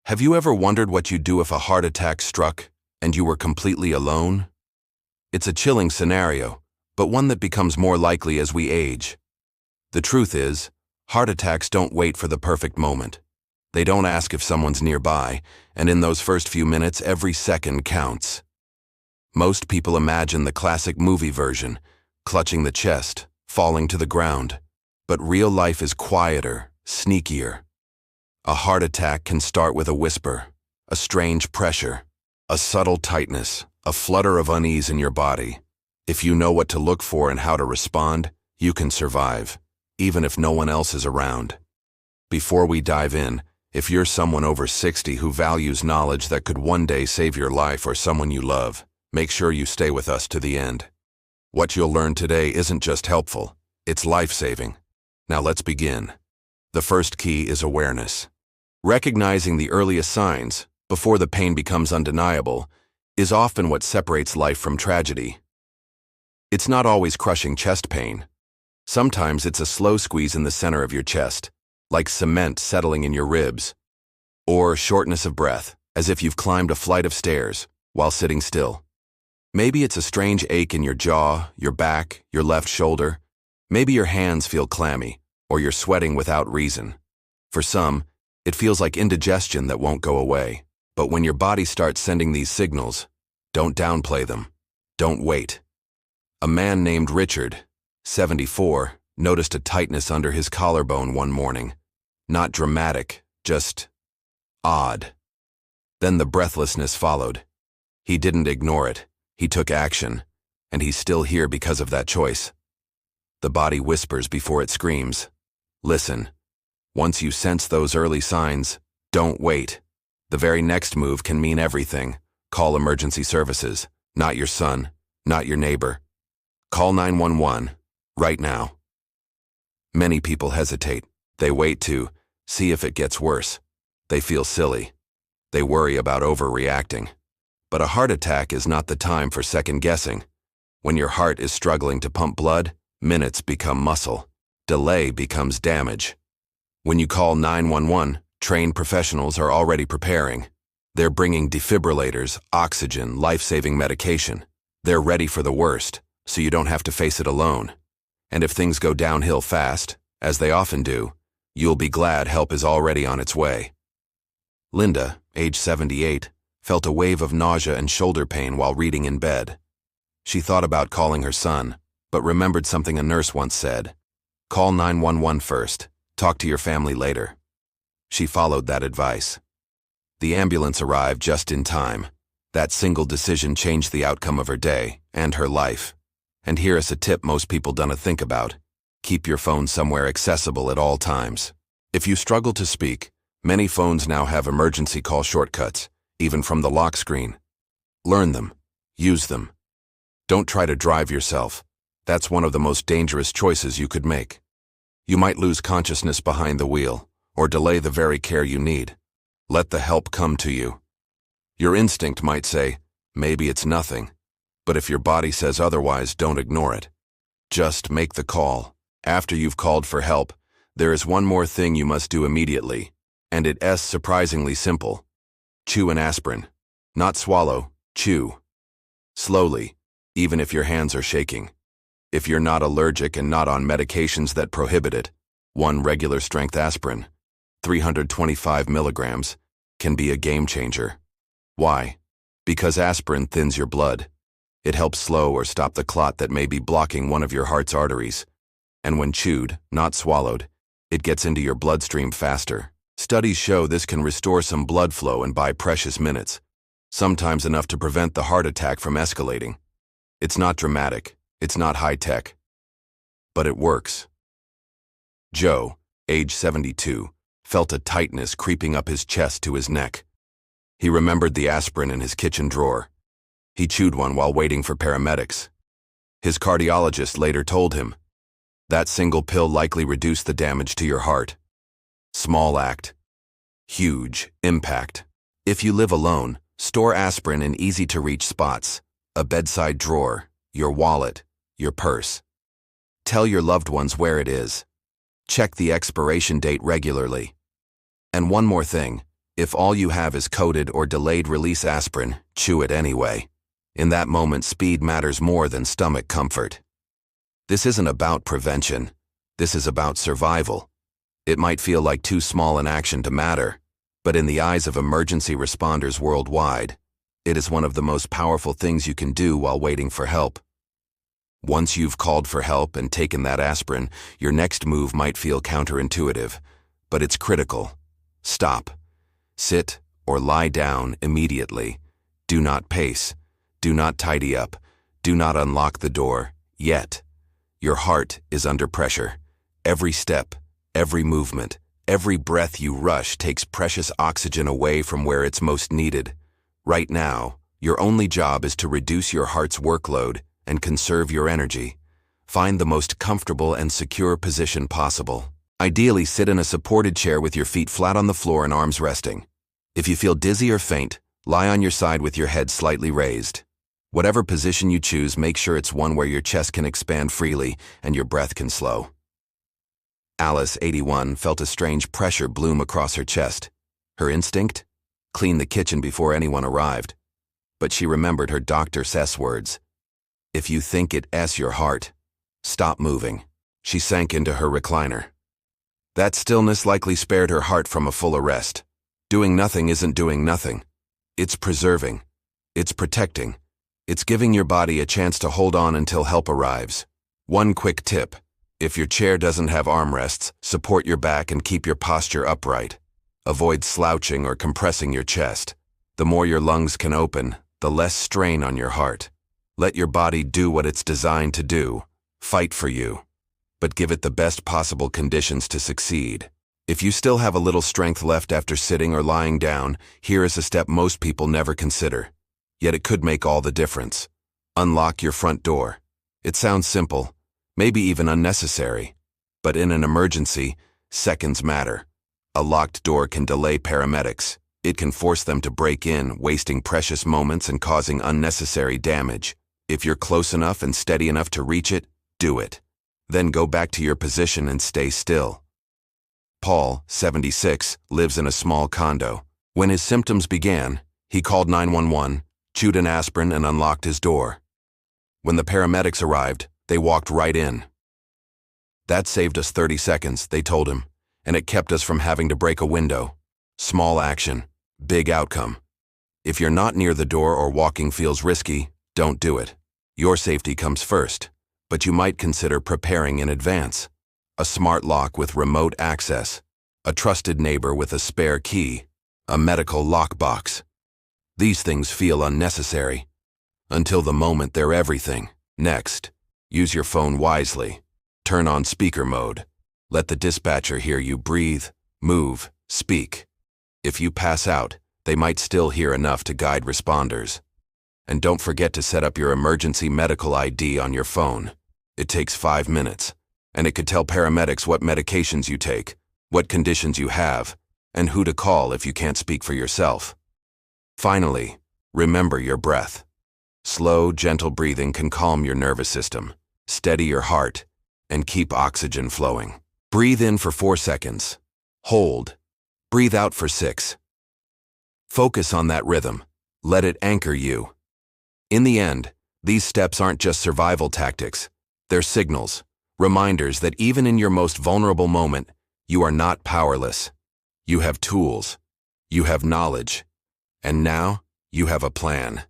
Have you ever wondered what you'd do if a heart attack struck and you were completely alone? It's a chilling scenario, but one that becomes more likely as we age. The truth is, heart attacks don't wait for the perfect moment. They don't ask if someone's nearby, and in those first few minutes, every second counts. Most people imagine the classic movie version, clutching the chest, falling to the ground. But real life is quieter, sneakier. A heart attack can start with a whisper, a strange pressure, a subtle tightness, a flutter of unease in your body. If you know what to look for and how to respond, you can survive, even if no one else is around. Before we dive in, if you're someone over 60 who values knowledge that could one day save your life or someone you love, make sure you stay with us to the end. What you'll learn today isn't just helpful, it's life-saving. Now let's begin. The first key is awareness. Recognizing the earliest signs, before the pain becomes undeniable, is often what separates life from tragedy. It's not always crushing chest pain. Sometimes it's a slow squeeze in the center of your chest, like cement settling in your ribs, or shortness of breath, as if you've climbed a flight of stairs while sitting still. Maybe it's a strange ache in your jaw, your back, your left shoulder. Maybe your hands feel clammy, or you're sweating without reason. For some, it feels like indigestion that won't go away. But when your body starts sending these signals, don't downplay them. Don't wait. A man named Richard, 74, noticed a tightness under his collarbone one morning. Not dramatic, just odd. Then the breathlessness followed. He didn't ignore it. He took action, and he's still here because of that choice. The body whispers before it screams. Listen. Once you sense those early signs, don't wait. The very next move can mean everything. Call emergency services, not your son, not your neighbor. Call 911, right now. Many people hesitate. They wait to see if it gets worse. They feel silly. They worry about overreacting. But a heart attack is not the time for second-guessing. When your heart is struggling to pump blood, minutes become muscle. Delay becomes damage. When you call 911, trained professionals are already preparing. They're bringing defibrillators, oxygen, life-saving medication. They're ready for the worst, so you don't have to face it alone. And if things go downhill fast, as they often do, you'll be glad help is already on its way. Linda, age 78, felt a wave of nausea and shoulder pain while reading in bed. She thought about calling her son, but remembered something a nurse once said. Call 911 first. Talk to your family later. She followed that advice. The ambulance arrived just in time. That single decision changed the outcome of her day and her life. And here is a tip most people don't think about. Keep your phone somewhere accessible at all times. If you struggle to speak, many phones now have emergency call shortcuts, even from the lock screen. Learn them. Use them. Don't try to drive yourself. That's one of the most dangerous choices you could make. You might lose consciousness behind the wheel, or delay the very care you need. Let the help come to you. Your instinct might say, maybe it's nothing. But if your body says otherwise, don't ignore it. Just make the call. After you've called for help, there is one more thing you must do immediately, and it's surprisingly simple. Chew an aspirin. Not swallow, chew. Slowly, even if your hands are shaking. If you're not allergic and not on medications that prohibit it, one regular strength aspirin, 325 milligrams, can be a game changer. Why? Because aspirin thins your blood. It helps slow or stop the clot that may be blocking one of your heart's arteries. And when chewed, not swallowed, it gets into your bloodstream faster. Studies show this can restore some blood flow and buy precious minutes, sometimes enough to prevent the heart attack from escalating. It's not dramatic. It's not high-tech, but it works. Joe, age 72, felt a tightness creeping up his chest to his neck. He remembered the aspirin in his kitchen drawer. He chewed one while waiting for paramedics. His cardiologist later told him, that single pill likely reduced the damage to your heart. Small act. Huge impact. If you live alone, store aspirin in easy-to-reach spots, a bedside drawer, your wallet, your purse. Tell your loved ones where it is. Check the expiration date regularly. And one more thing, If all you have is coated or delayed release aspirin, chew it anyway. In that moment, speed matters more than stomach comfort. This isn't about prevention. This is about survival. It might feel like too small an action to matter, but in the eyes of emergency responders worldwide, it is one of the most powerful things you can do while waiting for help. Once you've called for help and taken that aspirin, your next move might feel counterintuitive, but it's critical. Stop. Sit or lie down immediately. Do not pace. Do not tidy up. Do not unlock the door, yet. Your heart is under pressure. Every step, every movement, every breath you rush takes precious oxygen away from where it's most needed. Right now, your only job is to reduce your heart's workload and conserve your energy. Find the most comfortable and secure position possible. Ideally, sit in a supported chair with your feet flat on the floor and arms resting. If you feel dizzy or faint, lie on your side with your head slightly raised. Whatever position you choose, make sure it's one where your chest can expand freely and your breath can slow. Alice, 81, felt a strange pressure bloom across her chest. Her instinct? Clean the kitchen before anyone arrived. But she remembered her doctor's words. If you think it's your heart, stop moving. She sank into her recliner. That stillness likely spared her heart from a full arrest. Doing nothing isn't doing nothing. It's preserving. It's protecting. It's giving your body a chance to hold on until help arrives. One quick tip. If your chair doesn't have armrests, support your back and keep your posture upright. Avoid slouching or compressing your chest. The more your lungs can open, the less strain on your heart. Let your body do what it's designed to do. Fight for you. But give it the best possible conditions to succeed. If you still have a little strength left after sitting or lying down, here is a step most people never consider. Yet it could make all the difference. Unlock your front door. It sounds simple, maybe even unnecessary. But in an emergency, seconds matter. A locked door can delay paramedics. It can force them to break in, wasting precious moments and causing unnecessary damage. If you're close enough and steady enough to reach it, do it. Then go back to your position and stay still. Paul, 76, lives in a small condo. When his symptoms began, he called 911, chewed an aspirin, and unlocked his door. When the paramedics arrived, they walked right in. That saved us 30 seconds, they told him, and it kept us from having to break a window. Small action, big outcome. If you're not near the door or walking feels risky, don't do it. Your safety comes first, but you might consider preparing in advance. A smart lock with remote access, a trusted neighbor with a spare key, a medical lockbox. These things feel unnecessary. Until the moment they're everything. Next, use your phone wisely. Turn on speaker mode. Let the dispatcher hear you breathe, move, speak. If you pass out, they might still hear enough to guide responders. And don't forget to set up your emergency medical ID on your phone. It takes 5 minutes, and it could tell paramedics what medications you take, what conditions you have, and who to call if you can't speak for yourself. Finally, remember your breath. Slow, gentle breathing can calm your nervous system, steady your heart, and keep oxygen flowing. Breathe in for 4 seconds. Hold. Breathe out for 6. Focus on that rhythm. Let it anchor you. In the end, these steps aren't just survival tactics. They're signals, reminders that even in your most vulnerable moment, you are not powerless. You have tools. You have knowledge. And now, you have a plan.